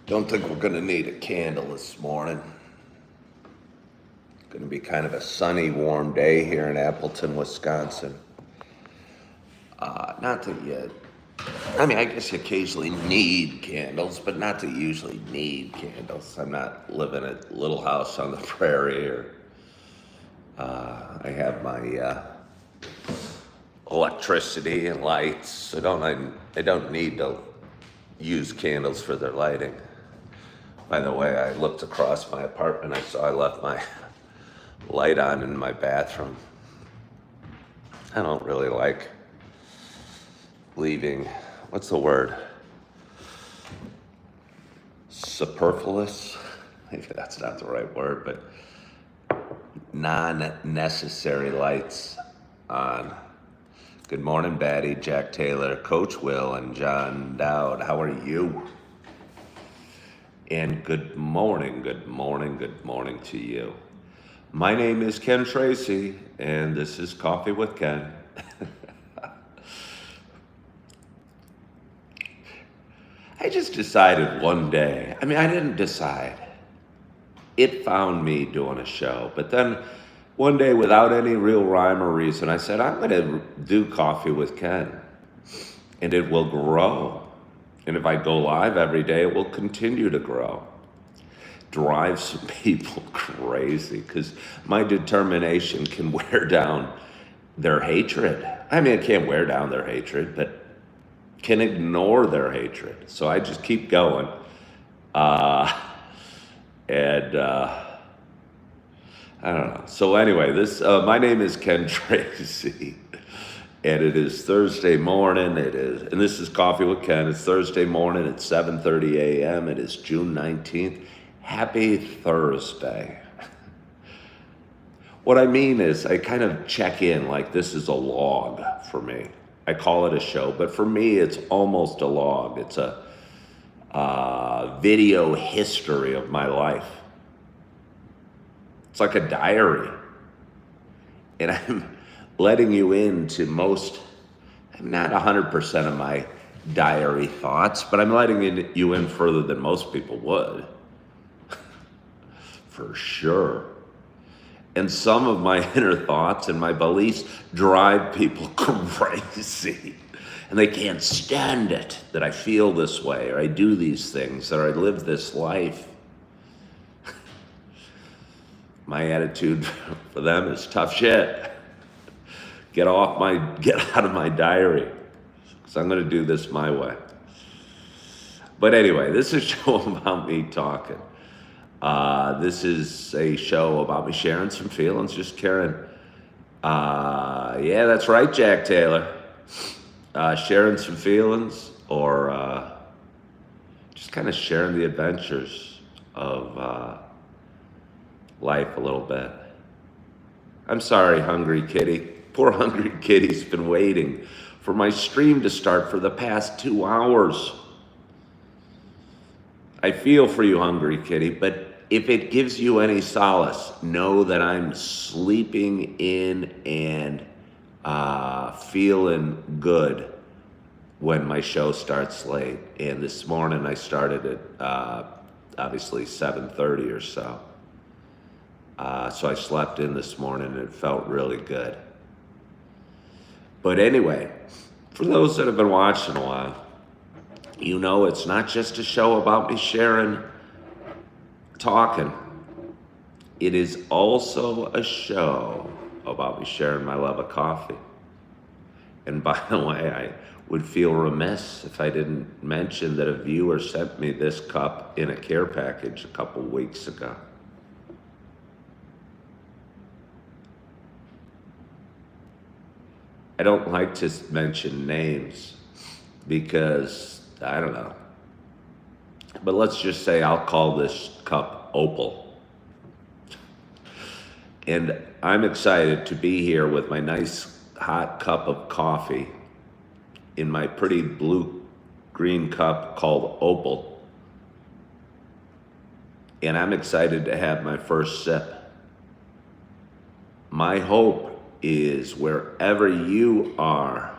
Don't think we're going to need a candle this morning. It's going to be kind of a sunny, warm day here in Appleton, Wisconsin. Not that you, I guess you occasionally need candles, but not that you usually need candles. I'm not living at a little house on the prairie, or I have my electricity and lights. I don't need to use candles for their lighting. By the way, I looked across my apartment. I saw I left my light on in my bathroom. I don't really like leaving, what's the word? Superfluous? Maybe that's not the right word, but non-necessary lights on. Good morning, Batty, Jack Taylor, Coach Will, and John Dowd. How are you? And good morning to you. My name is Ken Tracy, and this is Coffee with Ken. I just decided one day, I didn't decide. It found me doing a show, but then one day, without any real rhyme or reason, I said, I'm going to do Coffee with Ken, and it will grow. And if I go live every day, it will continue to grow. Drive some people crazy, because my determination can wear down their hatred. It can't wear down their hatred, but can ignore their hatred. So I just keep going. I don't know. So anyway, my name is Ken Tracy, and it is Thursday morning. And this is Coffee with Ken. It's Thursday morning at 7:30 a.m. It is June 19th. Happy Thursday. What I mean is, I kind of check in like this is a log for me. I call it a show, but for me, it's almost a log. It's a video history of my life. It's like a diary. And I'm letting you into not 100% of my diary thoughts, but I'm letting you in further than most people would. For sure. And some of my inner thoughts and my beliefs drive people crazy. And they can't stand it that I feel this way, or I do these things, or I live this life. My attitude for them is tough shit. Get out of my diary, because I'm going to do this my way. But anyway, this is a show about me talking. This is a show about me sharing some feelings, just caring. Yeah, that's right, Jack Taylor. Sharing some feelings, or just kind of sharing the adventures of life a little bit. I'm sorry, hungry kitty. Poor hungry kitty's been waiting for my stream to start for the past 2 hours. I feel for you, hungry kitty, but if it gives you any solace, know that I'm sleeping in and feeling good when my show starts late. And this morning I started at obviously 7:30 or so. So I slept in this morning and it felt really good. But anyway, for those that have been watching a while, you know it's not just a show about me sharing, talking. It is also a show about me sharing my love of coffee. And by the way, I would feel remiss if I didn't mention that a viewer sent me this cup in a care package a couple weeks ago. I don't like to mention names because, I don't know. But let's just say I'll call this cup Opal. And I'm excited to be here with my nice hot cup of coffee in my pretty blue-green cup called Opal. And I'm excited to have my first sip. My hope is wherever you are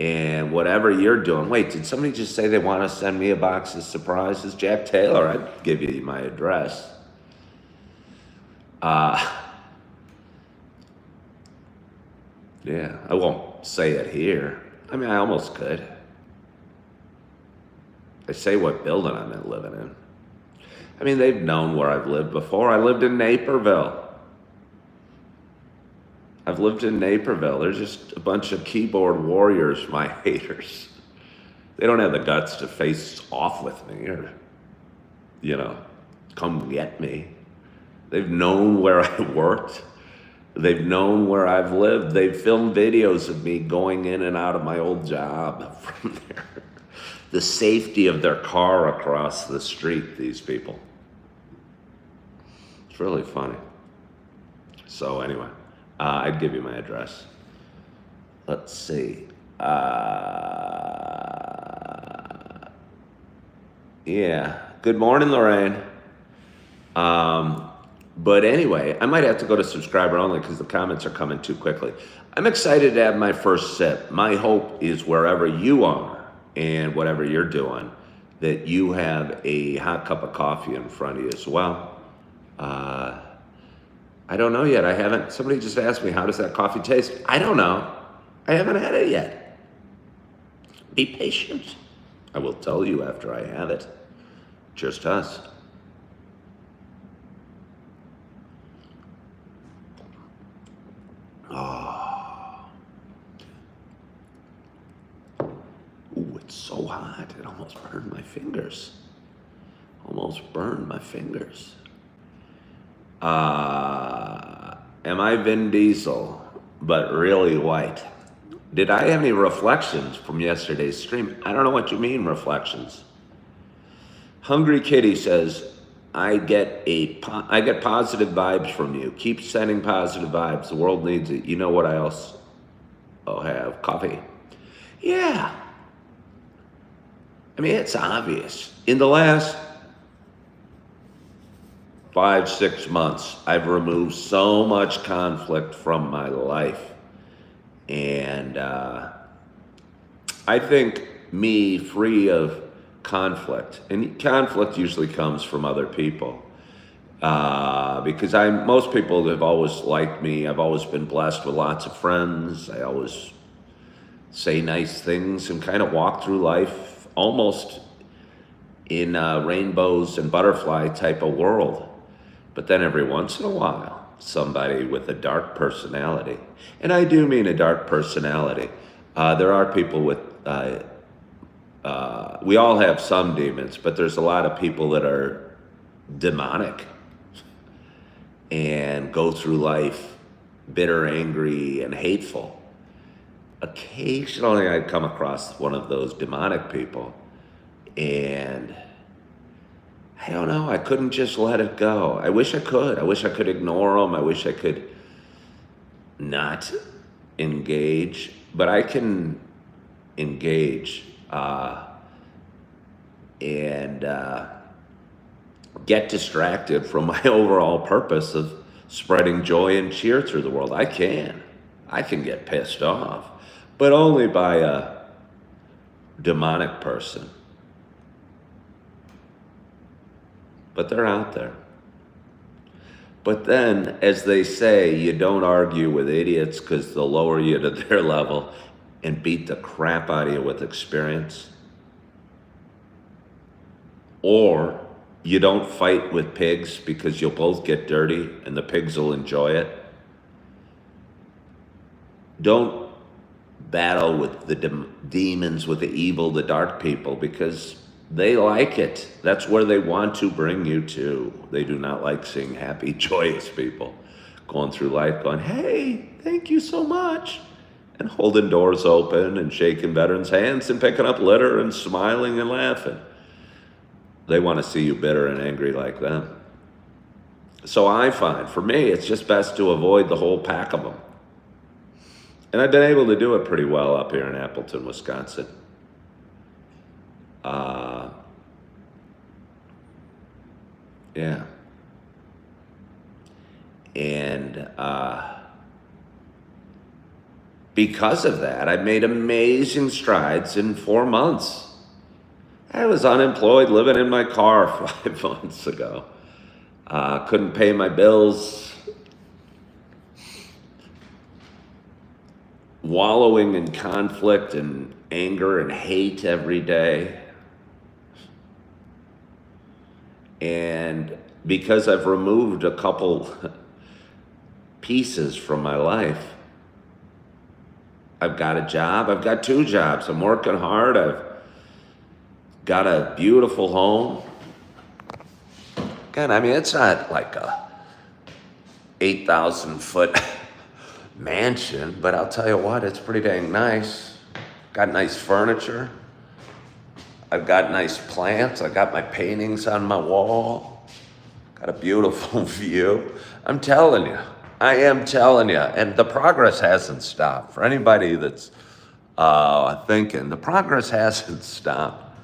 And whatever you're doing, wait, did somebody just say they want to send me a box of surprises? Jack Taylor, I'd give you my address. Yeah, I won't say it here. I mean, I almost could. I say what building I'm living in. I mean, they've known where I've lived before. I lived in Naperville. I've lived in Naperville. They're just a bunch of keyboard warriors, my haters. They don't have the guts to face off with me or, come get me. They've known where I worked. They've known where I've lived. They've filmed videos of me going in and out of my old job from there. The safety of their car across the street, these people. It's really funny. So anyway, I'd give you my address. Let's see. Yeah. Good morning, Lorraine. But anyway, I might have to go to subscriber only because the comments are coming too quickly. I'm excited to have my first sip. My hope is wherever you are and whatever you're doing, that you have a hot cup of coffee in front of you as well. I don't know yet. I haven't. Somebody just asked me, how does that coffee taste? I don't know. I haven't had it yet. Be patient. I will tell you after I have it. Cheers to us. Oh. Ooh, it's so hot. It almost burned my fingers. Almost burned my fingers. Am I Vin Diesel, but really white? Did I have any reflections from yesterday's stream? I don't know what you mean, reflections. Hungry Kitty says, I get positive vibes from you. Keep sending positive vibes. The world needs it. You know what I else have? Coffee. Yeah. I mean, it's obvious. In the last 5-6 months, I've removed so much conflict from my life. And I think me free of conflict, and conflict usually comes from other people, because most people have always liked me. I've always been blessed with lots of friends. I always say nice things and kind of walk through life almost in a rainbows and butterfly type of world. But then every once in a while, somebody with a dark personality, and I do mean a dark personality. There are people with, we all have some demons, but there's a lot of people that are demonic and go through life bitter, angry, and hateful. Occasionally I'd come across one of those demonic people, and I don't know, I couldn't just let it go. I wish I could. I wish I could ignore them. I wish I could not engage, but I can engage and get distracted from my overall purpose of spreading joy and cheer through the world. I can get pissed off, but only by a demonic person. But they're out there. But then, as they say, you don't argue with idiots because they'll lower you to their level and beat the crap out of you with experience. Or you don't fight with pigs because you'll both get dirty and the pigs will enjoy it. Don't battle with the demons, with the evil, the dark people, because they like it. That's where they want to bring you to. They do not like seeing happy, joyous people going through life going, hey, thank you so much, and holding doors open and shaking veterans' hands and picking up litter and smiling and laughing. They want to see you bitter and angry like them. So I find, for me, it's just best to avoid the whole pack of them. And I've been able to do it pretty well up here in Appleton, Wisconsin. Yeah. And because of that, I made amazing strides in 4 months. I was unemployed, living in my car 5 months ago. Couldn't pay my bills. Wallowing in conflict and anger and hate every day. And because I've removed a couple pieces from my life, I've got a job. I've got 2 jobs. I'm working hard. I've got a beautiful home. Again, I mean, it's not like a 8,000 foot mansion, but I'll tell you what, it's pretty dang nice. Got nice furniture. I've got nice plants. I got my paintings on my wall. Got a beautiful view. I'm telling you. I am telling you, and the progress hasn't stopped. For anybody that's thinking, the progress hasn't stopped.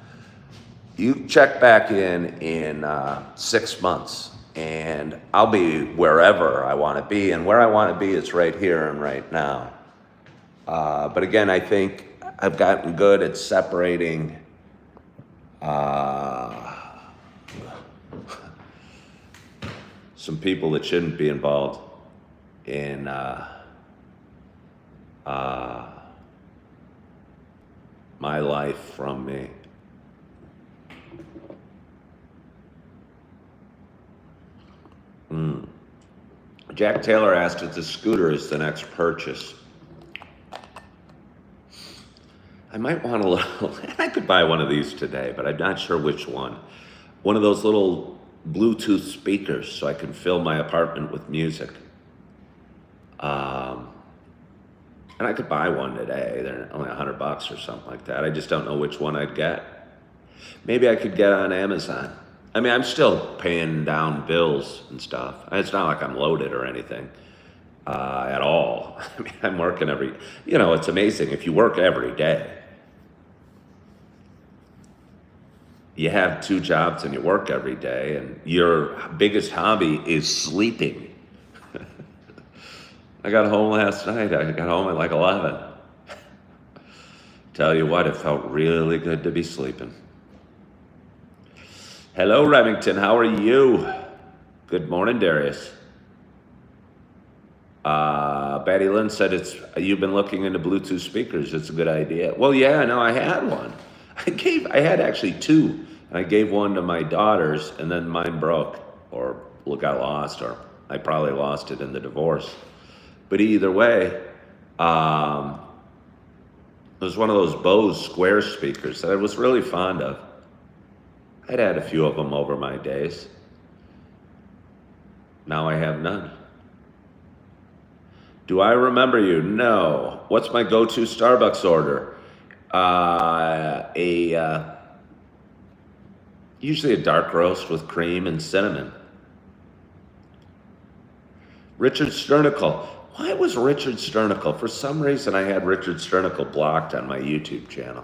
You check back in 6 months, and I'll be wherever I want to be, and where I want to be is right here and right now. But again, I think I've gotten good at separating some people that shouldn't be involved in my life from me. Jack Taylor asked if the scooter is the next purchase. I might want a little, I could buy one of these today, but I'm not sure which one. One of those little Bluetooth speakers so I can fill my apartment with music. And I could buy one today. They're only $100 or something like that. I just don't know which one I'd get. Maybe I could get on Amazon. I mean, I'm still paying down bills and stuff. It's not like I'm loaded or anything at all. I mean, I'm working it's amazing. If you work every day, you have 2 jobs and you work every day, and your biggest hobby is sleeping. I got home last night. I got home at like 11. Tell you what, it felt really good to be sleeping. Hello, Remington. How are you? Good morning, Darius. Batty Lynn said you've been looking into Bluetooth speakers. It's a good idea. Well, yeah, no, I had one. I had actually 2. I gave one to my daughters, and then mine broke, or got lost, or I probably lost it in the divorce. But either way, it was one of those Bose square speakers that I was really fond of. I'd had a few of them over my days. Now I have none. Do I remember you? No. What's my go-to Starbucks order? Usually a dark roast with cream and cinnamon. Richard Sternicle. Why was Richard Sternicle? For some reason, I had Richard Sternicle blocked on my YouTube channel.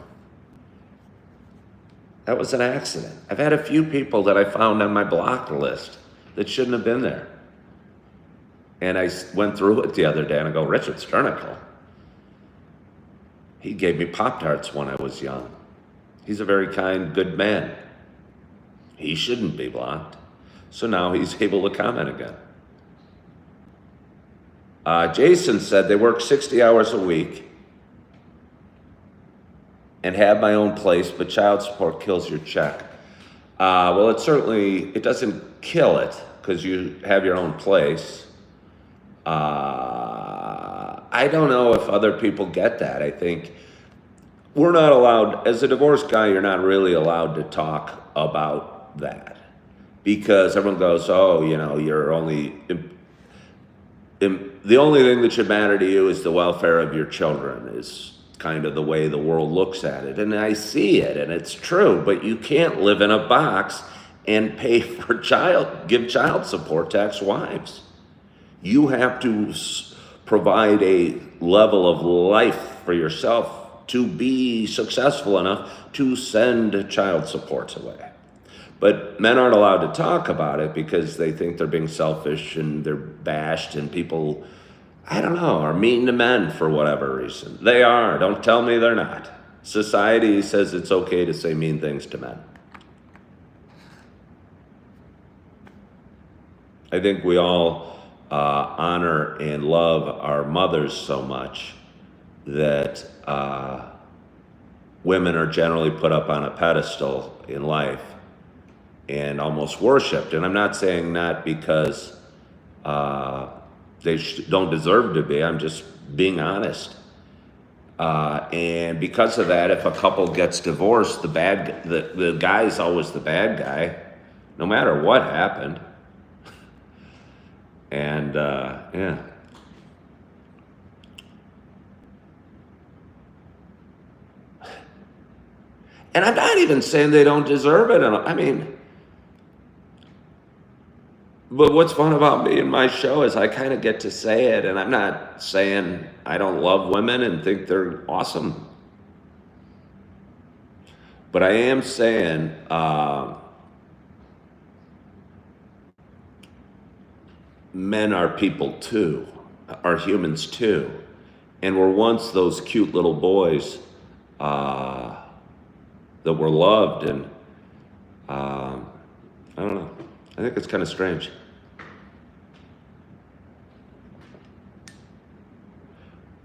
That was an accident. I've had a few people that I found on my blocked list that shouldn't have been there. And I went through it the other day and I go, Richard Sternicle. He gave me Pop-Tarts when I was young. He's a very kind, good man. He shouldn't be blocked. So now he's able to comment again. Jason said they work 60 hours a week and have my own place, but child support kills your check. Well, it doesn't kill it because you have your own place. I don't know if other people get that. I think we're not allowed, as a divorced guy, you're not really allowed to talk about that because everyone goes, you're only, the only thing that should matter to you is the welfare of your children is kind of the way the world looks at it. And I see it, and it's true, but you can't live in a box and pay for give child support to ex-wives. You have to provide a level of life for yourself to be successful enough to send child supports away. But men aren't allowed to talk about it because they think they're being selfish and they're bashed, and people I don't know, are mean to men for whatever reason. They are. Don't tell me they're not. Society says it's okay to say mean things to men. I think we all honor and love our mothers so much that women are generally put up on a pedestal in life and almost worshipped. And I'm not saying that because they don't deserve to be. I'm just being honest. And because of that, if a couple gets divorced, the guy's always the bad guy, no matter what happened. And yeah. And I'm not even saying they don't deserve it. I mean, but what's fun about me and my show is I kind of get to say it, and I'm not saying I don't love women and think they're awesome. But I am saying men are people too, are humans too. And were once those cute little boys that were loved, and I don't know. I think it's kind of strange.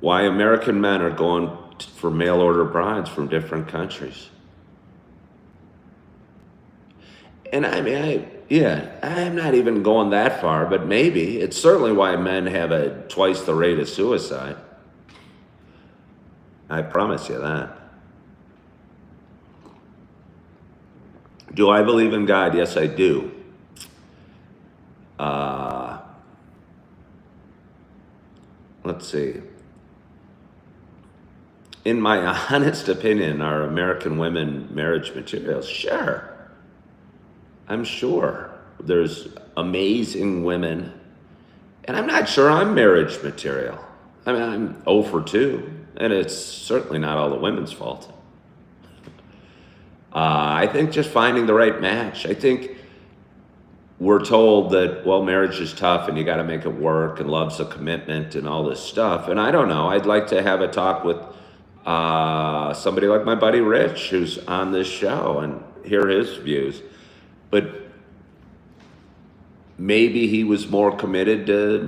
Why American men are going for mail order brides from different countries. And I mean, I'm not even going that far, but maybe. It's certainly why men have twice the rate of suicide. I promise you that. Do I believe in God? Yes, I do. Let's see. In my honest opinion, are American women marriage materials? Sure. I'm sure there's amazing women, and I'm not sure I'm marriage material. I mean, I'm 0 for 2, and it's certainly not all the women's fault. I think just finding the right match. I think we're told that, well, marriage is tough and you got to make it work, and love's a commitment and all this stuff. And I don't know. I'd like to have a talk with somebody like my buddy Rich, who's on this show, and hear his views. But maybe he was more committed to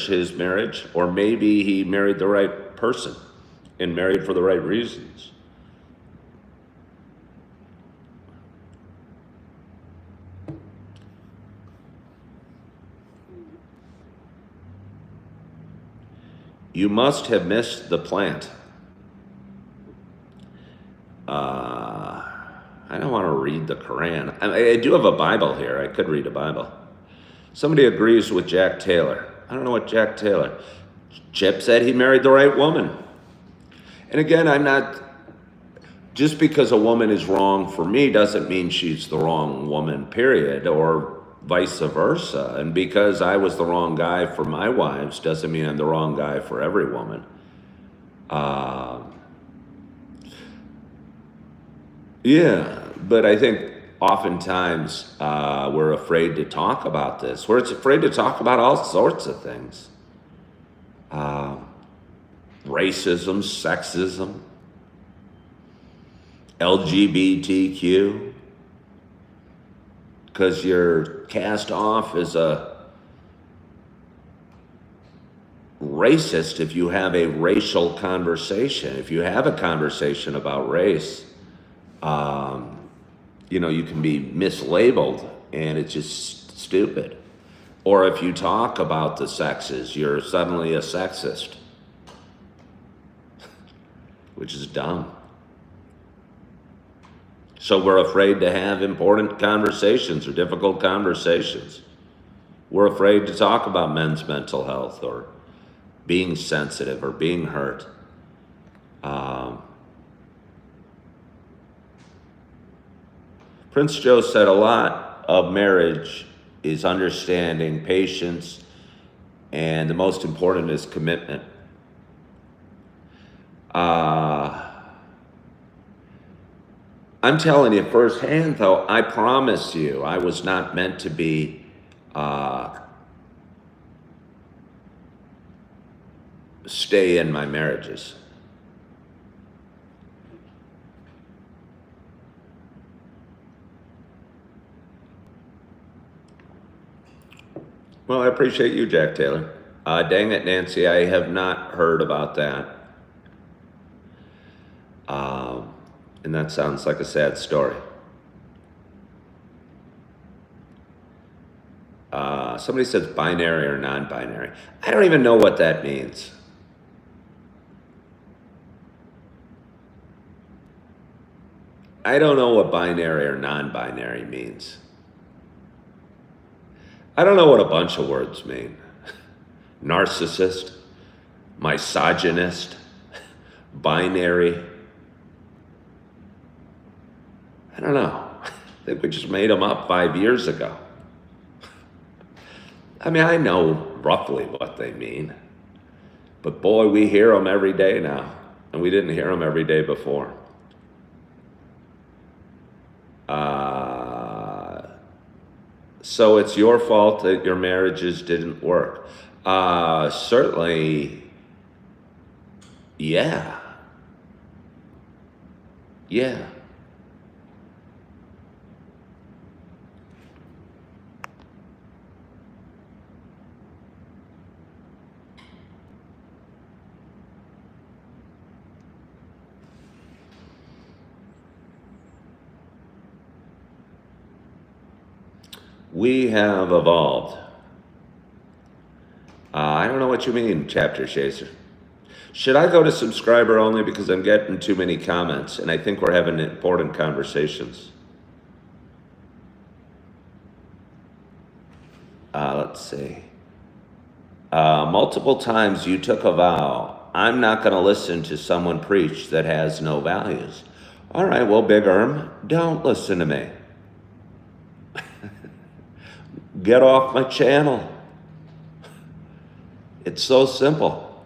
his marriage, or maybe he married the right person and married for the right reasons. You must have missed the plant. I don't want to read the Quran. I do have a Bible here. I could read a Bible. Somebody agrees with Jack Taylor. I don't know what Jack Taylor. Chip said he married the right woman. And again, I'm not, just because a woman is wrong for me doesn't mean she's the wrong woman, period, or vice versa. And because I was the wrong guy for my wives doesn't mean I'm the wrong guy for every woman. Yeah, but I think oftentimes we're afraid to talk about this. We're afraid to talk about all sorts of things. Racism, sexism, LGBTQ, because you're cast off as a racist if you have a racial conversation. If you have a conversation about race, you can be mislabeled, and it's just stupid. Or if you talk about the sexes, you're suddenly a sexist, which is dumb. So we're afraid to have important conversations or difficult conversations. We're afraid to talk about men's mental health or being sensitive or being hurt. Prince Joe said a lot of marriage is understanding, patience, and the most important is commitment. I'm telling you firsthand, though, I promise you, I was not meant to be stay in my marriages. Well, I appreciate you, Jack Taylor. Dang it, Nancy, I have not heard about that. And that sounds like a sad story. Somebody says binary or non-binary. I don't even know what that means. I don't know what binary or non-binary means. I don't know what a bunch of words mean. Narcissist, misogynist, binary. I don't know. I think we just made them up 5 years ago. I mean, I know roughly what they mean, but boy, we hear them every day now, and we didn't hear them every day before. So it's your fault that your marriages didn't work. Certainly, yeah. Yeah. We have evolved. I don't know what you mean, Chapter Chaser. Should I go to subscriber only because I'm getting too many comments and I think we're having important conversations? Let's see. Multiple times you took a vow. I'm not going to listen to someone preach that has no values. All right, well, Big Erm, don't listen to me. Get off my channel. It's so simple.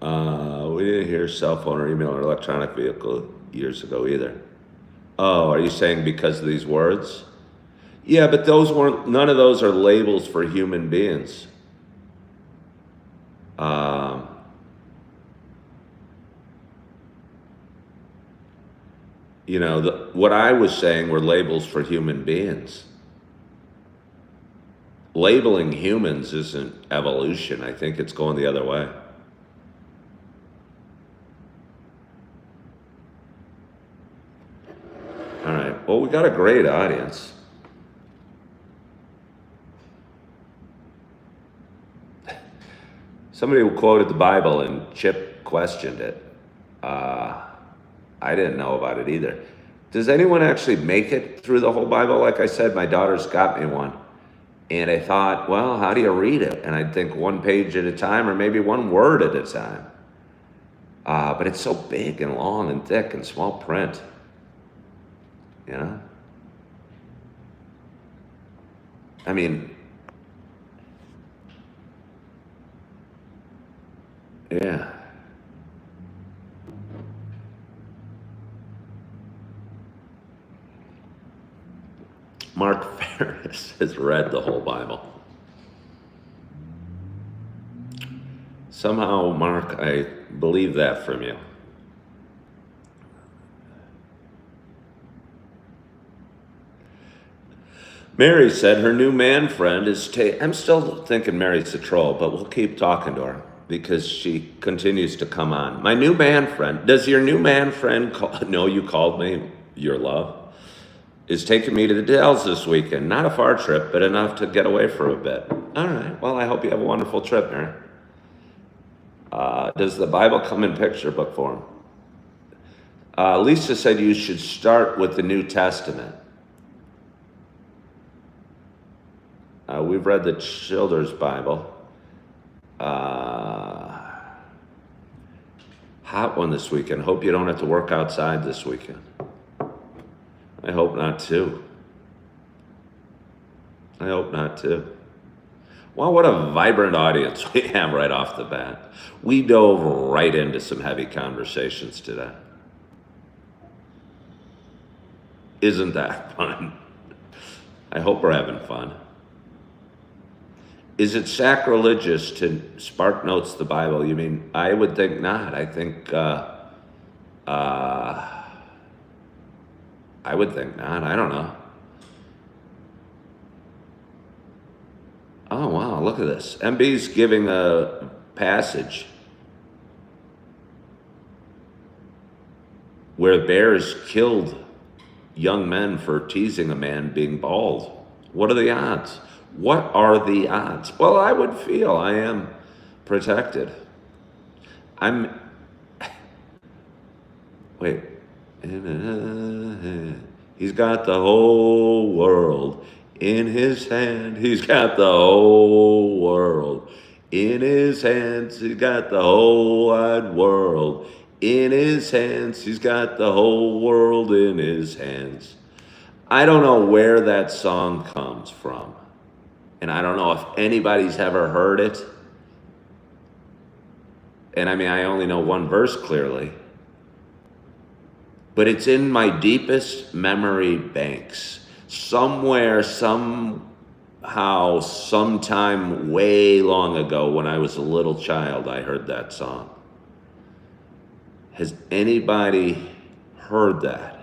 We didn't hear cell phone or email or electronic vehicle years ago either. Oh, are you saying because of these words? Yeah, but none of those are labels for human beings. You know, what I was saying were labels for human beings. Labeling humans isn't evolution. I think it's going the other way. All right. Well, we got a great audience. Somebody quoted the Bible and Chip questioned it. I didn't know about it either. Does anyone actually make it through the whole Bible? Like I said, my daughter's got me one. And I thought, well, how do you read it? And I'd think one page at a time or maybe one word at a time. But it's so big and long and thick and small print. You know? I mean, yeah. Mark Ferris has read the whole Bible. Somehow, Mark, I believe that from you. Mary said her new man friend is I'm still thinking Mary's a troll, but we'll keep talking to her because she continues to come on. My new man friend, does your new man friend know you called me your love? Is taking me to the Dells this weekend. Not a far trip, but enough to get away for a bit. All right, well, I hope you have a wonderful trip, Mary. Does the Bible come in picture book form? Lisa said you should start with the New Testament. We've read the Children's Bible. Hot one this weekend. Hope you don't have to work outside this weekend. I hope not too. I hope not too. Well, what a vibrant audience we have right off the bat. We dove right into some heavy conversations today. Isn't that fun? I hope we're having fun. Is it sacrilegious to spark notes the Bible? You mean, I would think not. I think, I would think not. I don't know. Oh, wow, look at this. MB's giving a passage where bears killed young men for teasing a man being bald. What are the odds? What are the odds? Well, I would feel I am protected. Wait. He's got the whole world in his hand. He's got the whole world in his hands. He's got the whole wide world in his hands. He's got the whole world in his hands. I don't know where that song comes from. And I don't know if anybody's ever heard it. And I mean, I only know one verse clearly. But it's in my deepest memory banks. Somewhere, somehow, sometime way long ago when I was a little child, I heard that song. Has anybody heard that?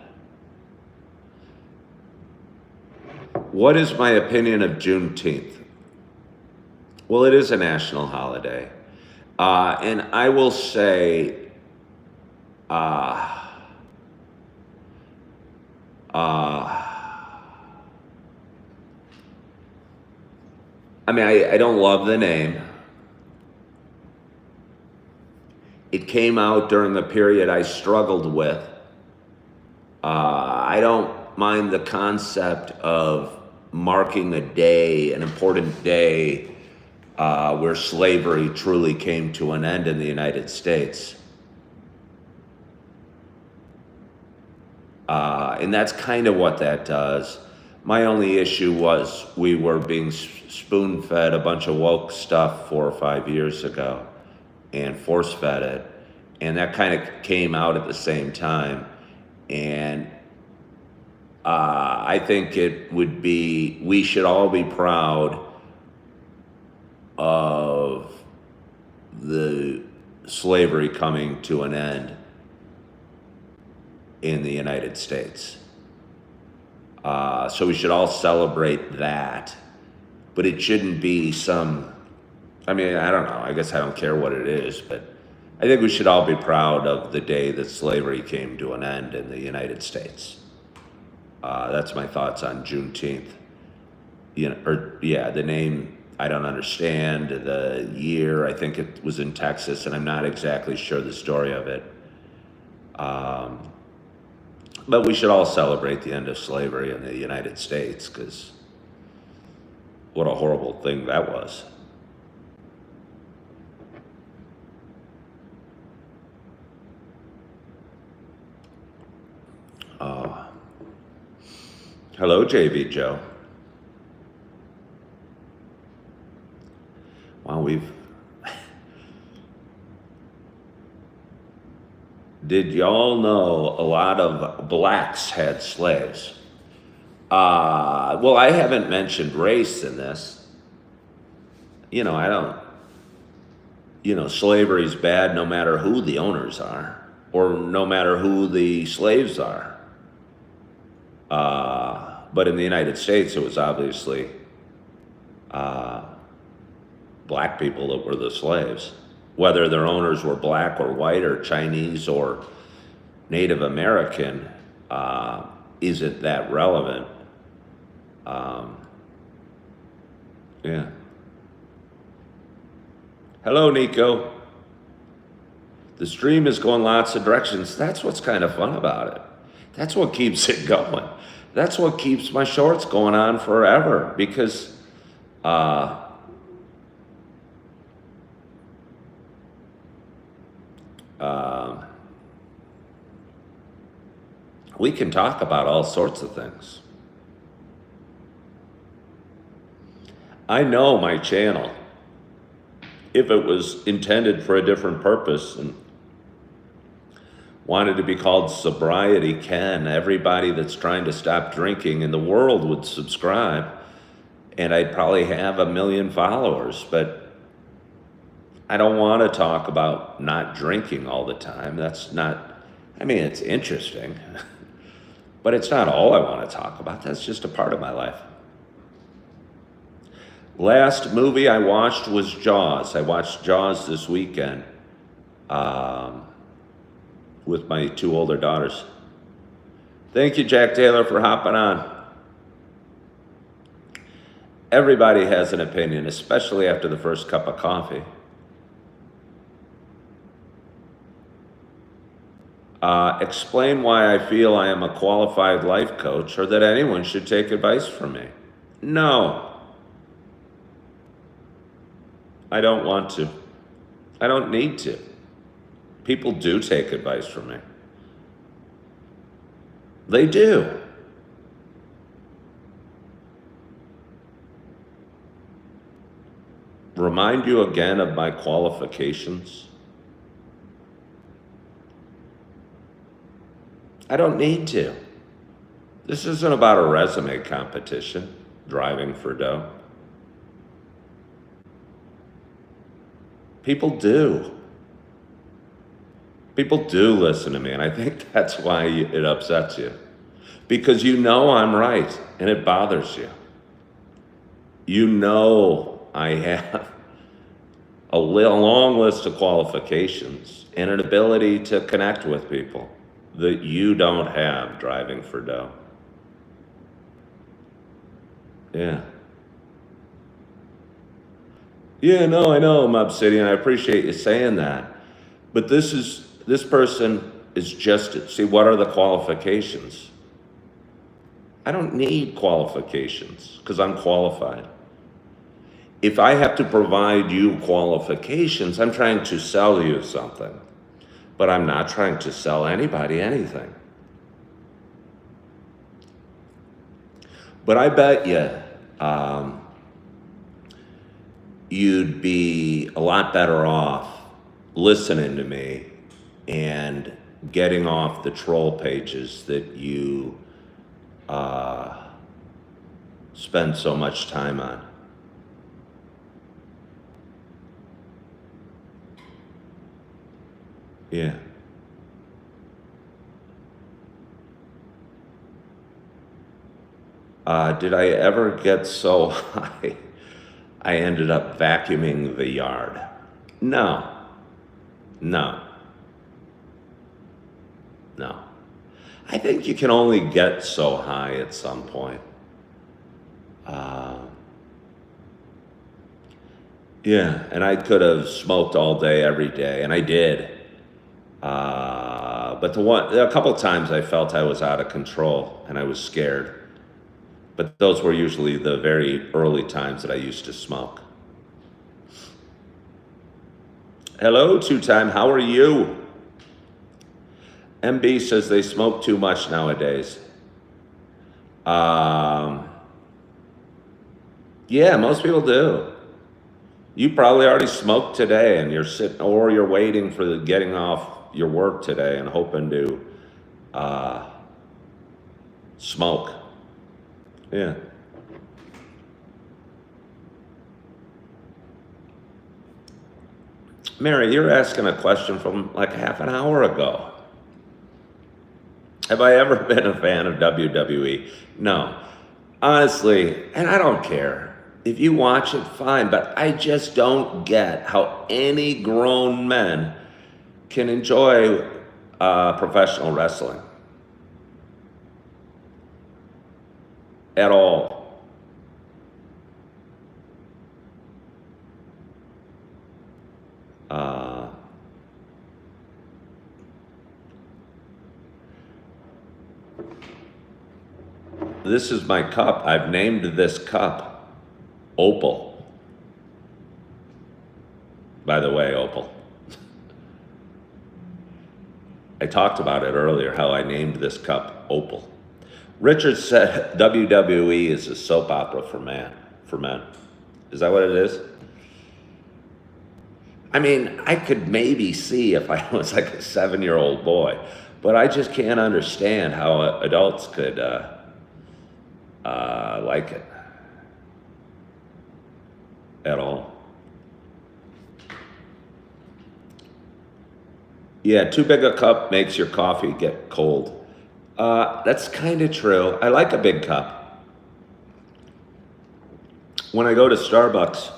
What is my opinion of Juneteenth? Well, it is a national holiday. And I will say, I mean, I don't love the name. It came out during a period I struggled with. I don't mind the concept of marking a day, an important day, where slavery truly came to an end in the United States. And that's kind of what that does. My only issue was we were being spoon-fed a bunch of woke stuff 4 or 5 years ago and force-fed it. And that kind of came out at the same time. And I think it would be, we should all be proud of the slavery coming to an end in the United States. So we should all celebrate that, but it shouldn't be some, I mean, I don't know, I guess I don't care what it is, but I think we should all be proud of the day that slavery came to an end in the United States. That's my thoughts on Juneteenth. You know, or yeah, the name, I don't understand. The year, I think it was in Texas, and I'm not exactly sure the story of it. But we should all celebrate the end of slavery in the United States, because what a horrible thing that was. Hello, JV Joe. Wow, did y'all know a lot of blacks had slaves? Well, I haven't mentioned race in this. You know, I don't, you know, slavery's bad no matter who the owners are, or no matter who the slaves are. But in the United States, it was obviously black people that were the slaves. Whether their owners were black or white or Chinese or Native American isn't that relevant. Yeah. Hello, Nico. The stream is going lots of directions. That's what's kind of fun about it. That's what keeps it going. That's what keeps my shorts going on forever, because we can talk about all sorts of things. I know my channel, if it was intended for a different purpose and wanted to be called Sobriety Ken, everybody that's trying to stop drinking in the world would subscribe. and I'd probably have 1 million followers, but I don't want to talk about not drinking all the time. That's not, I mean, it's interesting, but it's not all I want to talk about. That's just a part of my life. Last movie I watched was Jaws. I watched Jaws this weekend with my 2 older daughters. Thank you, Jack Taylor, for hopping on. Everybody has an opinion, especially after the first cup of coffee. Explain why I feel I am a qualified life coach or that anyone should take advice from me. No. I don't want to. I don't need to. People do take advice from me. They do. Remind you again of my qualifications. I don't need to. This isn't about a resume competition, driving for dough. People do. People do listen to me, and I think that's why it upsets you. Because you know I'm right, and it bothers you. You know I have a long list of qualifications and an ability to connect with people that you don't have driving for dough. Yeah. Yeah, no, I know, Obsidian. I appreciate you saying that. But this person is just, see, what are the qualifications? I don't need qualifications because I'm qualified. If I have to provide you qualifications, I'm trying to sell you something. But I'm not trying to sell anybody anything. But I bet you you'd be a lot better off listening to me and getting off the troll pages that you spend so much time on. Yeah. Did I ever get so high I ended up vacuuming the yard? No. I think you can only get so high at some point. Yeah, and I could have smoked all day, every day, and I did. But a couple times I felt I was out of control and I was scared. But those were usually the very early times that I used to smoke. Hello, 2-time, how are you? MB says they smoke too much nowadays. Yeah, most people do. You probably already smoked today and you're sitting, or you're waiting for the getting off your work today and hoping to smoke. Yeah. Mary, you're asking a question from like half an hour ago. Have I ever been a fan of WWE? No. Honestly, and I don't care. If you watch it, fine, but I just don't get how any grown men can enjoy professional wrestling. At all. This is my cup. I've named this cup Opal. By the way, Opal. I talked about it earlier, how I named this cup Opal. Richard said WWE is a soap opera for men. Is that what it is? I mean, I could maybe see if I was like a 7-year-old boy, but I just can't understand how adults could like it. at all. Yeah, too big a cup makes your coffee get cold. That's kind of true. I like a big cup. When I go to Starbucks,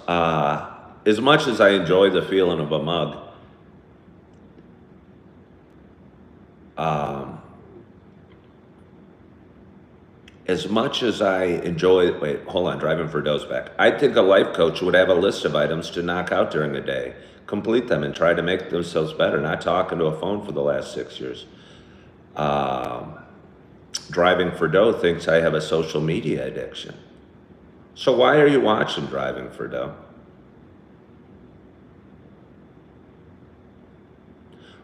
as much as I enjoy the feeling of a mug, as much as I enjoy, wait, hold on, driving for Doe's back. I think a life coach would have a list of items to knock out during the day, complete them, and try to make themselves better, not talking to a phone for the last 6 years. Driving for Doe thinks I have a social media addiction. So why are you watching Driving for Doe?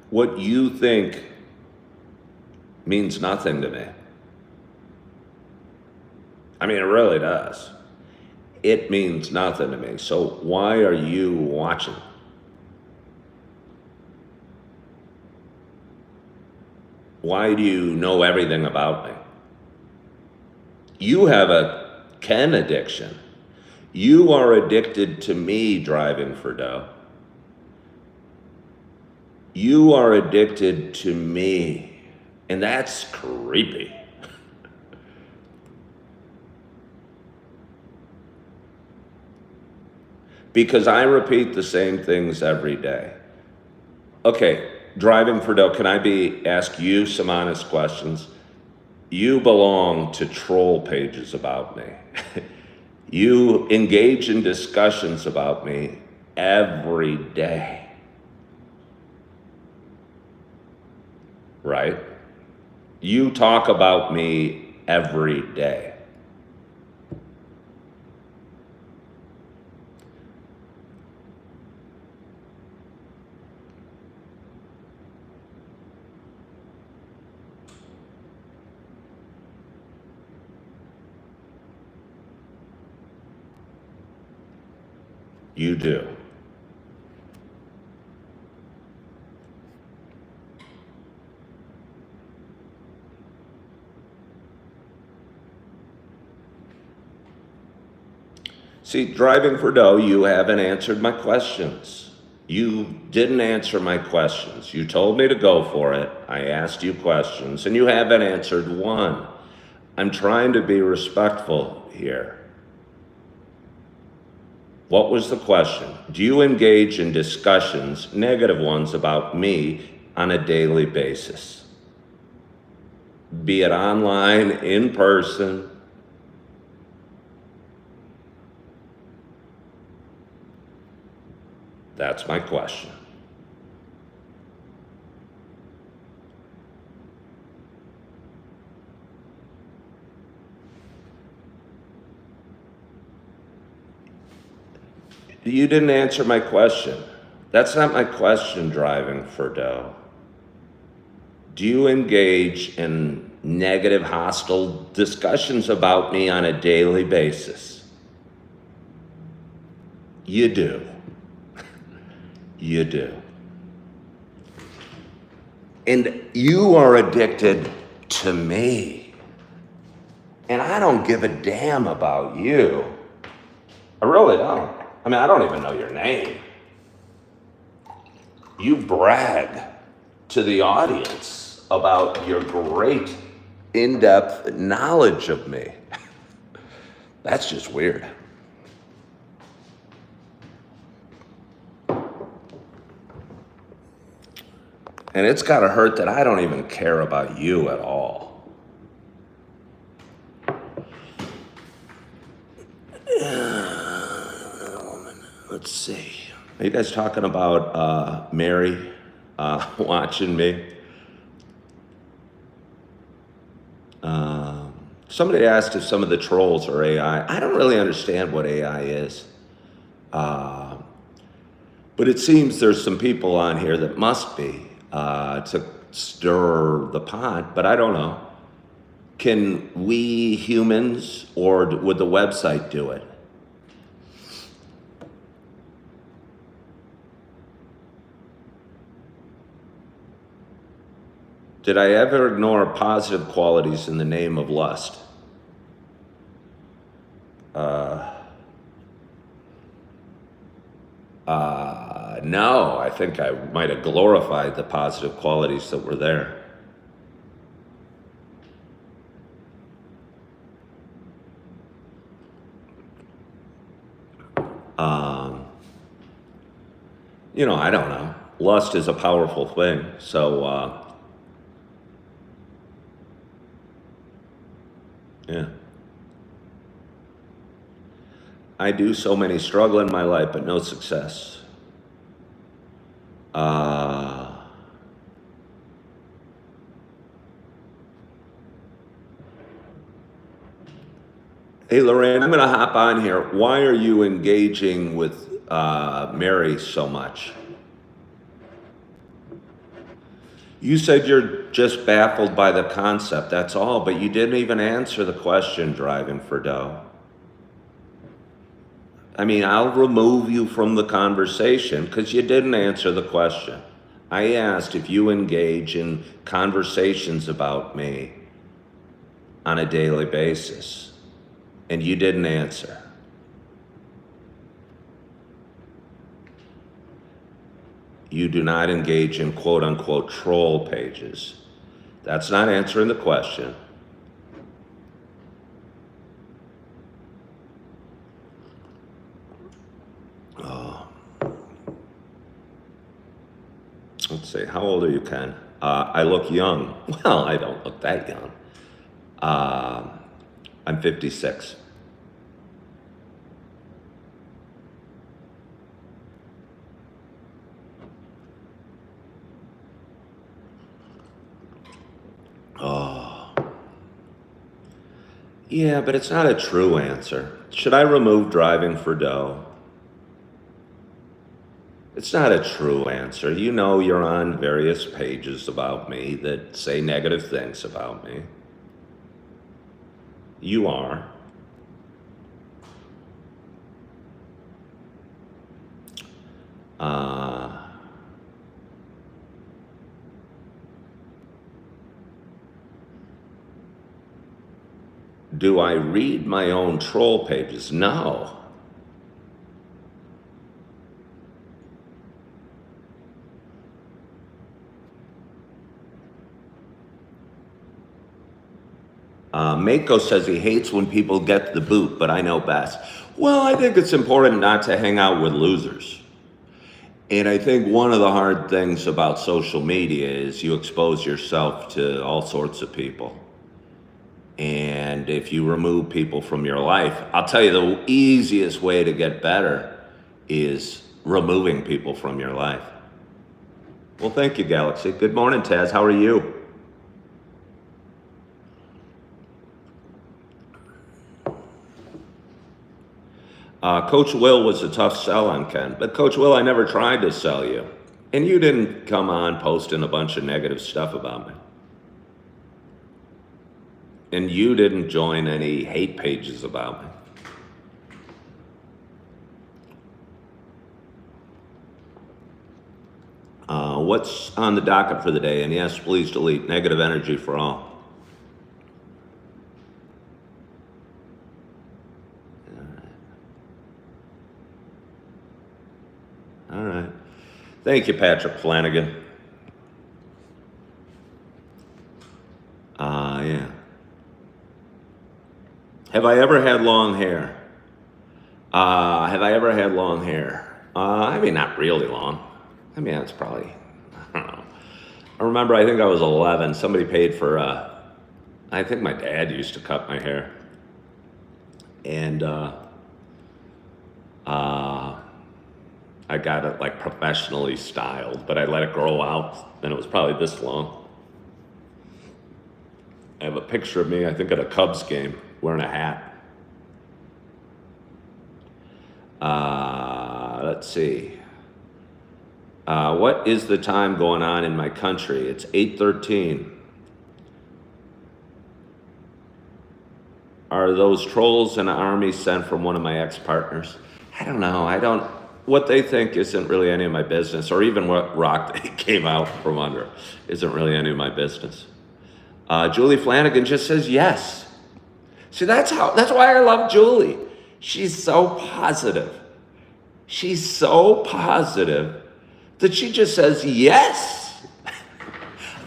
What you think means nothing to me. I mean, it really does. It means nothing to me. So why are you watching? Why do you know everything about me? You have a Ken addiction. You are addicted to me driving for Doe. You are addicted to me, and that's creepy. Because I repeat the same things every day. Okay, driving for Doe, can I ask you some honest questions? You belong to troll pages about me. You engage in discussions about me every day. Right? You talk about me every day. You do. See, driving for Doe, you haven't answered my questions. You didn't answer my questions. You told me to go for it. I asked you questions, and you haven't answered one. I'm trying to be respectful here. What was the question? Do you engage in discussions, negative ones, about me on a daily basis? Be it online, in person. That's my question. You didn't answer my question. That's not my question, driving for Doe. Do you engage in negative, hostile discussions about me on a daily basis? You do. You do. And you are addicted to me. And I don't give a damn about you. I really don't. I mean, I don't even know your name. You brag to the audience about your great in-depth knowledge of me. That's just weird. And it's gotta hurt that I don't even care about you at all. Let's see. Are you guys talking about Mary watching me? Somebody asked if some of the trolls are AI. I don't really understand what AI is. But it seems there's some people on here that must be to stir the pot, but I don't know. Can we humans or would the website do it? Did I ever ignore positive qualities in the name of lust? No, I think I might have glorified the positive qualities that were there. I don't know. Lust is a powerful thing. So, yeah. I do so many struggle in my life, but no success. Hey, Lorraine, I'm going to hop on here. Why are you engaging with Mary so much? You said you're just baffled by the concept, that's all, but you didn't even answer the question, driving for dough. I mean, I'll remove you from the conversation because you didn't answer the question. I asked if you engage in conversations about me on a daily basis, and you didn't answer. You do not engage in quote unquote troll pages. That's not answering the question. Let's see, how old are you, Ken? I look young. Well, I don't look that young. I'm 56. Oh. Yeah, but it's not a true answer. Should I remove driving for dough? It's not a true answer. You know you're on various pages about me that say negative things about me. You are. Do I read my own troll pages? No. Mako says he hates when people get the boot, but I know best. Well, I think it's important not to hang out with losers. And I think one of the hard things about social media is you expose yourself to all sorts of people. And if you remove people from your life, I'll tell you the easiest way to get better is removing people from your life. Well, thank you, Galaxy. Good morning, Taz. How are you? Coach Will was a tough sell on Ken, but Coach Will, I never tried to sell you. And you didn't come on posting a bunch of negative stuff about me. And you didn't join any hate pages about me. What's on the docket for the day? And yes, please delete negative energy for all. All right. Thank you, Patrick Flanagan. Yeah. Have I ever had long hair? Have I ever had long hair? I mean, not really long. I mean, it's probably, I don't know. I remember, I think I was 11. Somebody paid for, I think my dad used to cut my hair. And I got it like professionally styled, but I let it grow out, and it was probably this long. I have a picture of me, I think, at a Cubs game, wearing a hat. Let's see. What is the time going on in my country? It's 8:13. Are those trolls in the army sent from one of my ex-partners? I don't know. What they think isn't really any of my business, or even what rock they came out from under isn't really any of my business. Julie Flanagan just says yes. See, that's why I love Julie. She's so positive. She's so positive that she just says yes.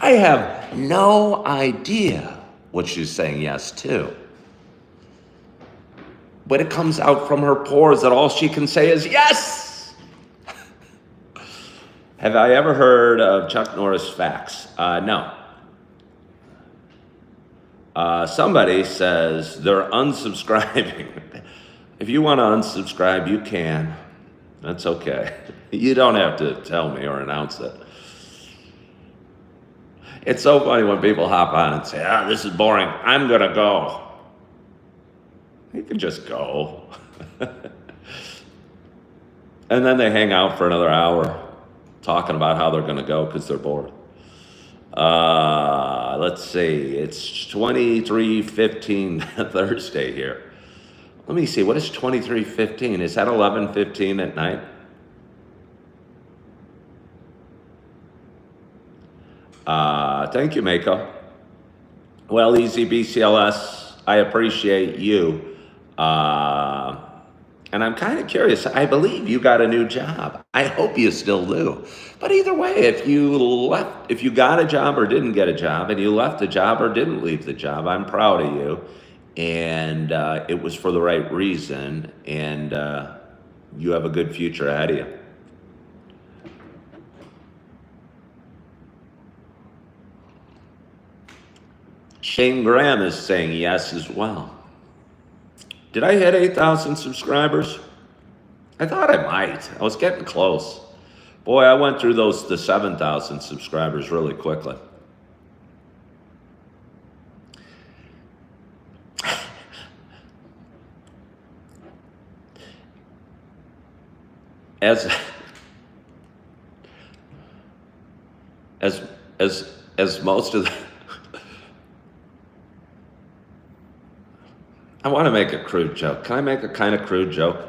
I have no idea what she's saying yes to. But it comes out from her pores that all she can say is yes. Have I ever heard of Chuck Norris facts? No. Somebody says they're unsubscribing. If you want to unsubscribe, you can. That's okay. You don't have to tell me or announce it. It's so funny when people hop on and say, this is boring. I'm going to go. You can just go. And then they hang out for another hour talking about how they're going to go because they're bored. Let's see. It's 23:15 Thursday here. Let me see. What is 23:15? Is that 11:15 at night? Thank you, Mako. Well, Easy BCLS, I appreciate you. And I'm kind of curious. I believe you got a new job. I hope you still do. But either way, if you got a job or didn't get a job, and you left a job or didn't leave the job, I'm proud of you. And it was for the right reason. And you have a good future ahead of you. Shane Graham is saying yes as well. Did I hit 8,000 subscribers? I thought I might. I was getting close. Boy, I went through the 7,000 subscribers really quickly. As most of the I want to make a crude joke. Can I make a kind of crude joke?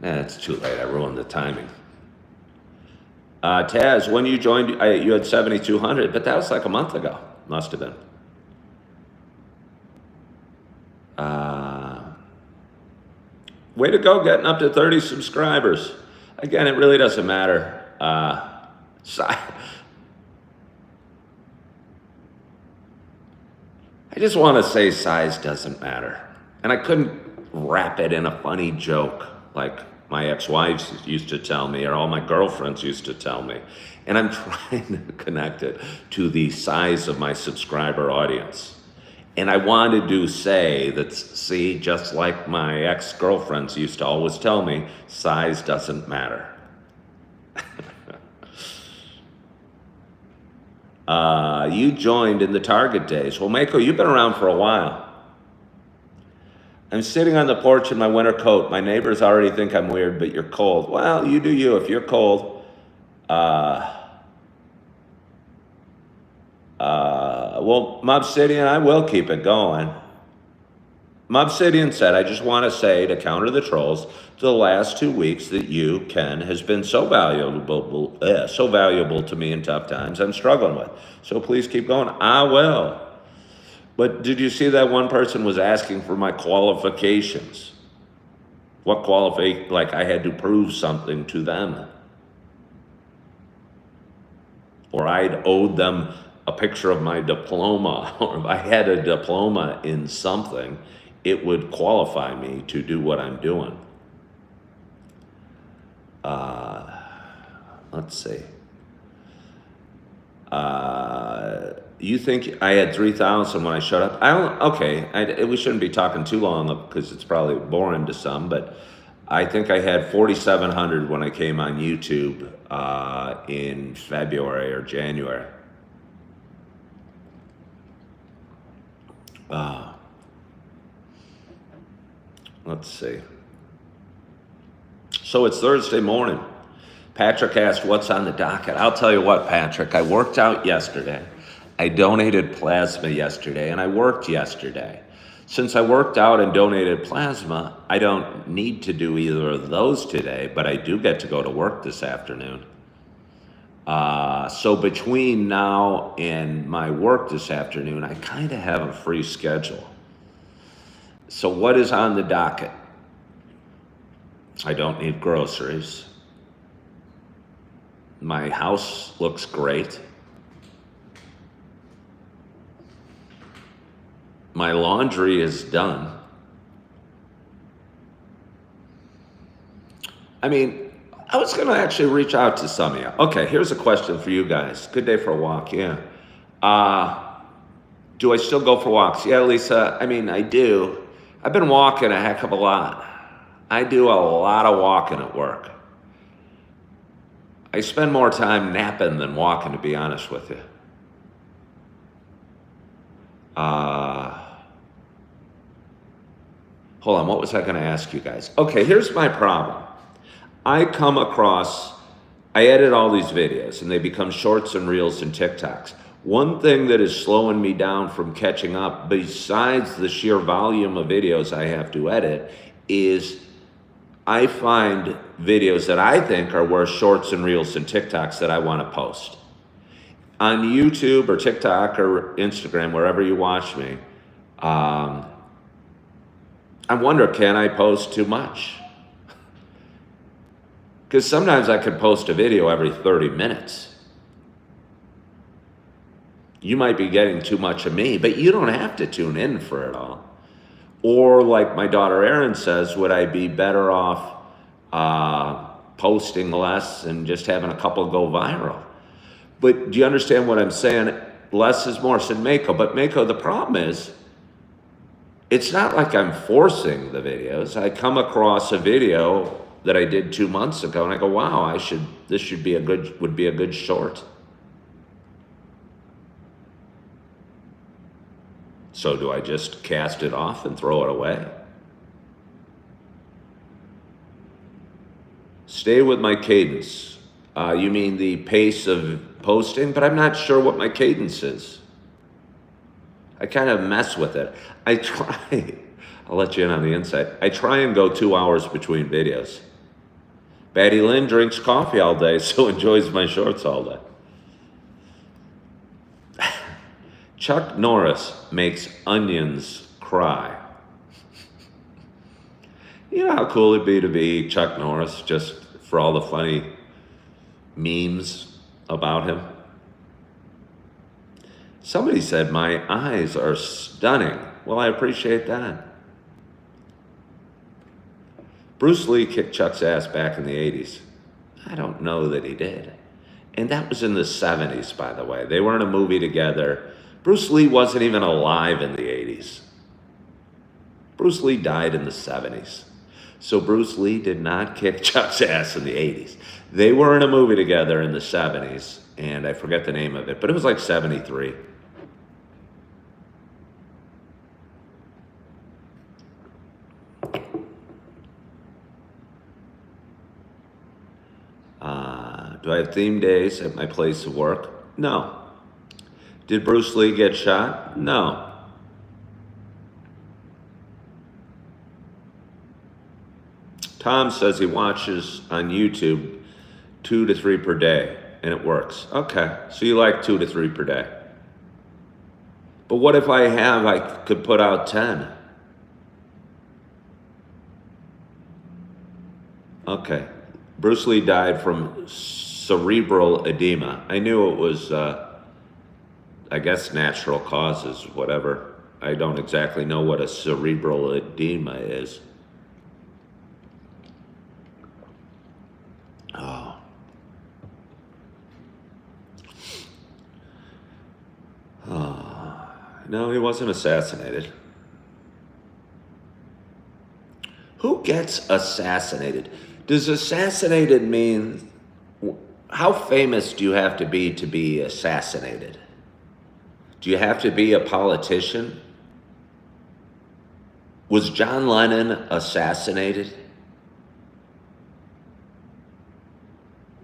It's too late. I ruined the timing. Taz, when you joined, you had 7,200, but that was like a month ago. Must have been. Way to go, getting up to 30 subscribers. Again, it really doesn't matter. I just want to say size doesn't matter. And I couldn't wrap it in a funny joke like my ex-wives used to tell me or all my girlfriends used to tell me. And I'm trying to connect it to the size of my subscriber audience. And I wanted to say that, see, just like my ex-girlfriends used to always tell me, size doesn't matter. You joined in the Target days. Well, Mako, you've been around for a while. I'm sitting on the porch in my winter coat. My neighbors already think I'm weird, but you're cold. Well, you do you. If you're cold, well, Mobsidian, I will keep it going. Mobsidian said, I just want to say to counter the trolls, to the last 2 weeks that you, Ken, has been so valuable to me in tough times I'm struggling with. So please keep going. I will. But did you see that one person was asking for my qualifications? What like I had to prove something to them. Or I'd owed them a picture of my diploma, or if I had a diploma in something, it would qualify me to do what I'm doing. Let's see. You think I had 3,000 when I showed up? We shouldn't be talking too long because it's probably boring to some, but I think I had 4,700 when I came on YouTube in February or January. Let's see. So it's Thursday morning. Patrick asked, what's on the docket? I'll tell you what, Patrick, I worked out yesterday. I donated plasma yesterday, and I worked yesterday. Since I worked out and donated plasma, I don't need to do either of those today, but I do get to go to work this afternoon. So between now and my work this afternoon, I kind of have a free schedule. So what is on the docket? I don't need groceries. My house looks great. My laundry is done. I mean, I was going to actually reach out to some of you. Okay, here's a question for you guys. Good day for a walk, yeah. Do I still go for walks? Yeah, Lisa, I mean, I do. I've been walking a heck of a lot. I do a lot of walking at work. I spend more time napping than walking, to be honest with you. Hold on, what was I going to ask you guys? Okay, here's my problem. I edit all these videos and they become shorts and reels and TikToks. One thing that is slowing me down from catching up, besides the sheer volume of videos I have to edit, is I find videos that I think are worth shorts and reels and TikToks that I want to post. On YouTube or TikTok or Instagram, wherever you watch me, I wonder, can I post too much? Because sometimes I could post a video every 30 minutes. You might be getting too much of me, but you don't have to tune in for it all. Or like my daughter Erin says, would I be better off posting less and just having a couple go viral? But do you understand what I'm saying? Less is more, said Mako. But Mako, the problem is, it's not like I'm forcing the videos. I come across a video that I did 2 months ago and I go, wow, this would be a good short. So do I just cast it off and throw it away? Stay with my cadence. You mean the pace of posting? But I'm not sure what my cadence is. I kind of mess with it. I try, I'll let you in on the inside. I try and go 2 hours between videos. Batty Lynn drinks coffee all day, so enjoys my shorts all day. Chuck Norris makes onions cry. You know how cool it'd be to be Chuck Norris, just for all the funny memes about him? Somebody said my eyes are stunning. Well, I appreciate that. Bruce Lee kicked Chuck's ass back in the 80s. I don't know that he did. And that was in the 70s, by the way. They were in a movie together. Bruce Lee wasn't even alive in the 80s. Bruce Lee died in the 70s. So Bruce Lee did not kick Chuck's ass in the 80s. They were in a movie together in the 70s, and I forget the name of it, but it was like 73. Do I have theme days at my place of work? No. Did Bruce Lee get shot? No. Tom says he watches on YouTube 2 to 3 per day, and it works. Okay, so you like 2 to 3 per day. But what if I could put out 10? Okay. Bruce Lee died from cerebral edema. I knew it was, I guess, natural causes, whatever. I don't exactly know what a cerebral edema is. Oh. Oh. No, he wasn't assassinated. Who gets assassinated? Does assassinated mean, how famous do you have to be assassinated? Do you have to be a politician? Was John Lennon assassinated?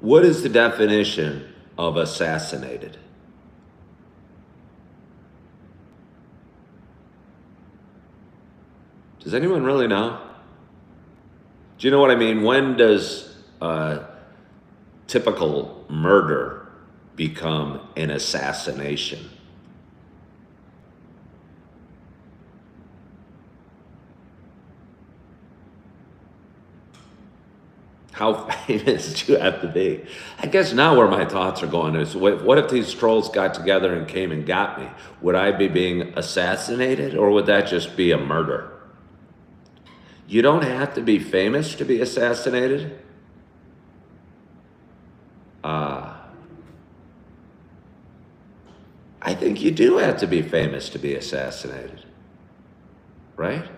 What is the definition of assassinated? Does anyone really know? Do you know what I mean? When does typical murder become an assassination? How famous do you have to be? I guess now where my thoughts are going is, what if these trolls got together and came and got me? Would I be being assassinated, or would that just be a murder? You don't have to be famous to be assassinated. I think you do have to be famous to be assassinated, right?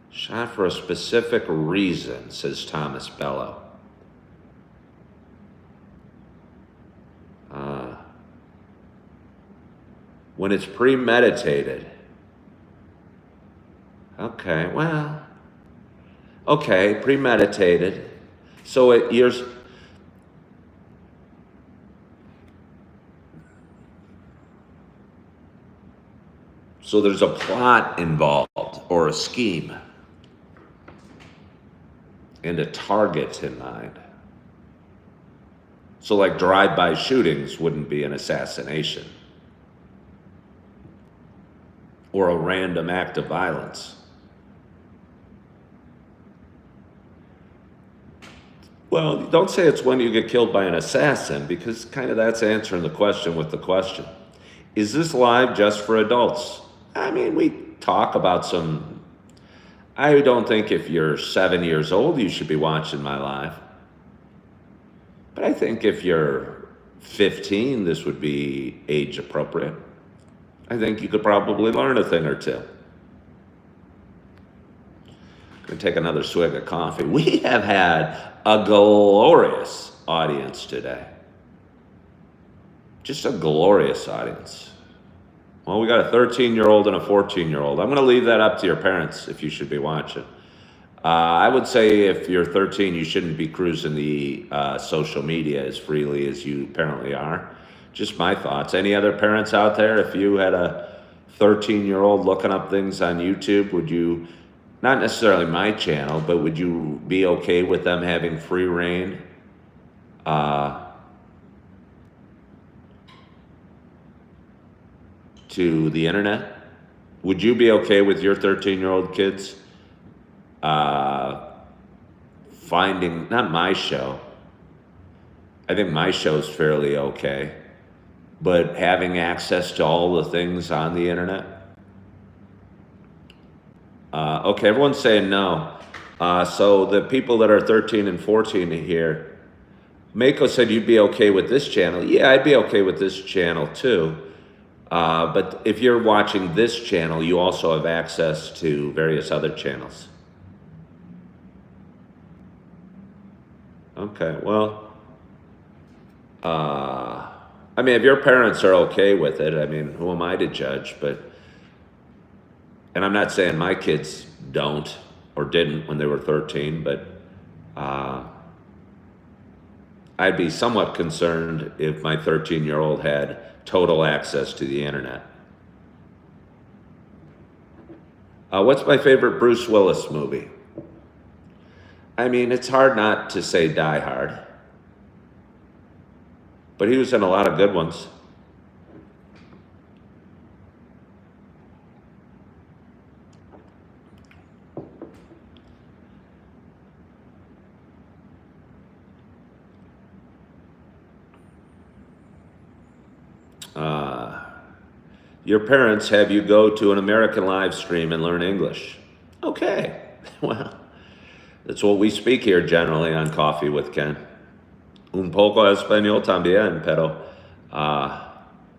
Shot for a specific reason, says Thomas Bello. When it's premeditated. Okay, well, okay, premeditated. So so there's a plot involved or a scheme and a target in mind. So like drive-by shootings wouldn't be an assassination or a random act of violence. Well, don't say it's when you get killed by an assassin, because kind of that's answering the question with the question. Is this live just for adults? I mean, we talk about some. I don't think if you're 7 years old, you should be watching my live. But I think if you're 15, this would be age appropriate. I think you could probably learn a thing or two. Gonna take another swig of coffee. We have had a glorious audience today. Just a glorious audience. Well, we got a 13-year-old and a 14-year-old. I'm going to leave that up to your parents if you should be watching. I would say if you're 13, you shouldn't be cruising the social media as freely as you apparently are. Just my thoughts. Any other parents out there, if you had a 13-year-old looking up things on YouTube, would you, not necessarily my channel, but would you be okay with them having free reign? To the internet? Would you be okay with your 13-year-old kids finding, not my show, I think my show's fairly okay, but having access to all the things on the internet? Okay, everyone's saying no. So the people that are 13 and 14 here, Mako said you'd be okay with this channel. Yeah, I'd be okay with this channel too. But if you're watching this channel, you also have access to various other channels. Okay, well, I mean, if your parents are okay with it, I mean, who am I to judge? But, and I'm not saying my kids don't or didn't when they were 13, but I'd be somewhat concerned if my 13-year-old had total access to the internet. What's my favorite Bruce Willis movie? I mean, it's hard not to say Die Hard, but he was in a lot of good ones. Your parents have you go to an American live stream and learn English. Okay, well, that's what we speak here generally on Coffee with Ken. Un poco español también, pero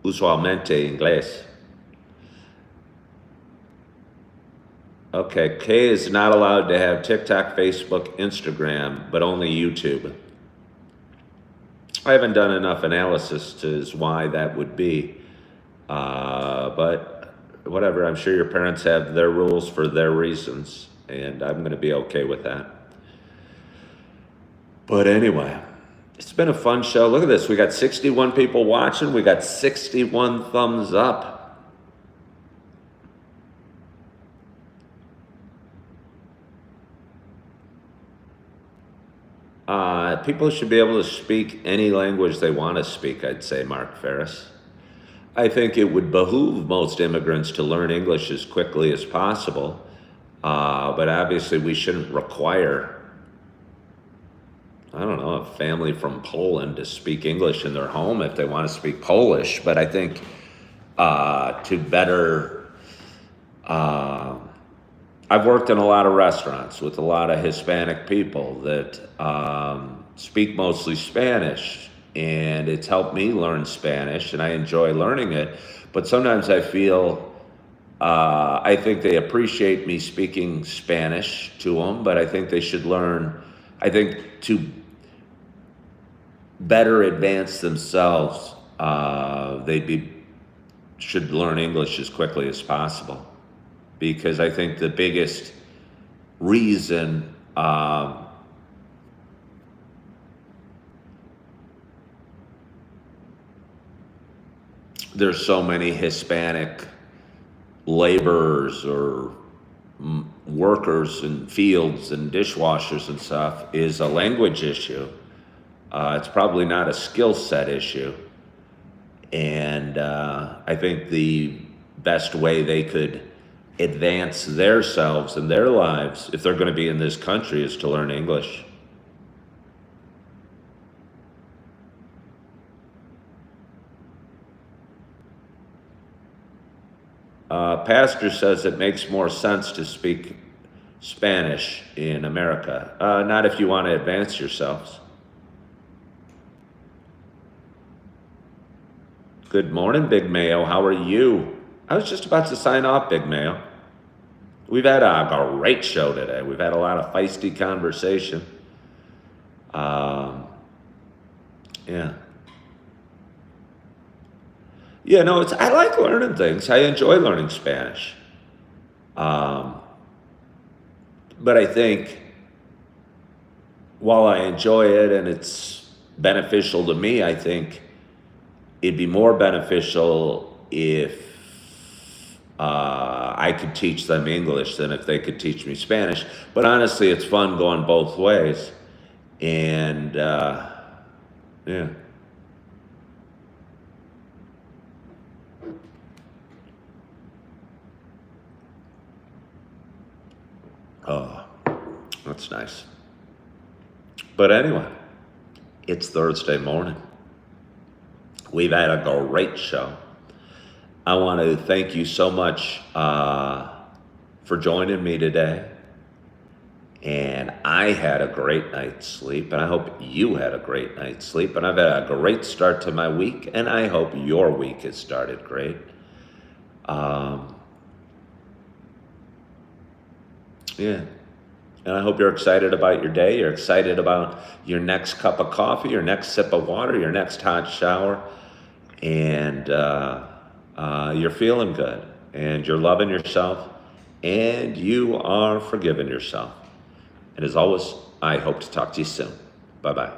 usualmente inglés. Okay, Kay is not allowed to have TikTok, Facebook, Instagram, but only YouTube. I haven't done enough analysis as why that would be. But whatever, I'm sure your parents have their rules for their reasons, and I'm going to be okay with that. But anyway, it's been a fun show. Look at this. We got 61 people watching. We got 61 thumbs up. People should be able to speak any language they want to speak, I'd say, Mark Ferris. I think it would behoove most immigrants to learn English as quickly as possible, but obviously we shouldn't require, I don't know, a family from Poland to speak English in their home if they want to speak Polish. But I think to better, I've worked in a lot of restaurants with a lot of Hispanic people that speak mostly Spanish, and it's helped me learn Spanish, and I enjoy learning it. But sometimes I feel, I think they appreciate me speaking Spanish to them, but I think they should learn, I think to better advance themselves, should learn English as quickly as possible. Because I think the biggest reason there's so many Hispanic laborers or workers in fields and dishwashers and stuff is a language issue. It's probably not a skill set issue. And I think the best way they could advance themselves and their lives, if they're going to be in this country, is to learn English. Pastor says it makes more sense to speak Spanish in America. Not if you want to advance yourselves. Good morning, Big Mayo. How are you? I was just about to sign off, Big Mayo. We've had a great show today. We've had a lot of feisty conversation. Yeah. Yeah, no, I like learning things. I enjoy learning Spanish. But I think while I enjoy it and it's beneficial to me, I think it'd be more beneficial if I could teach them English than if they could teach me Spanish. But honestly, it's fun going both ways. And yeah. Oh, that's nice. But anyway, it's Thursday morning. We've had a great show. I want to thank you so much for joining me today. And I had a great night's sleep, and I hope you had a great night's sleep. And I've had a great start to my week, and I hope your week has started great. Yeah. And I hope you're excited about your day. You're excited about your next cup of coffee, your next sip of water, your next hot shower. And you're feeling good. And you're loving yourself. And you are forgiving yourself. And as always, I hope to talk to you soon. Bye-bye.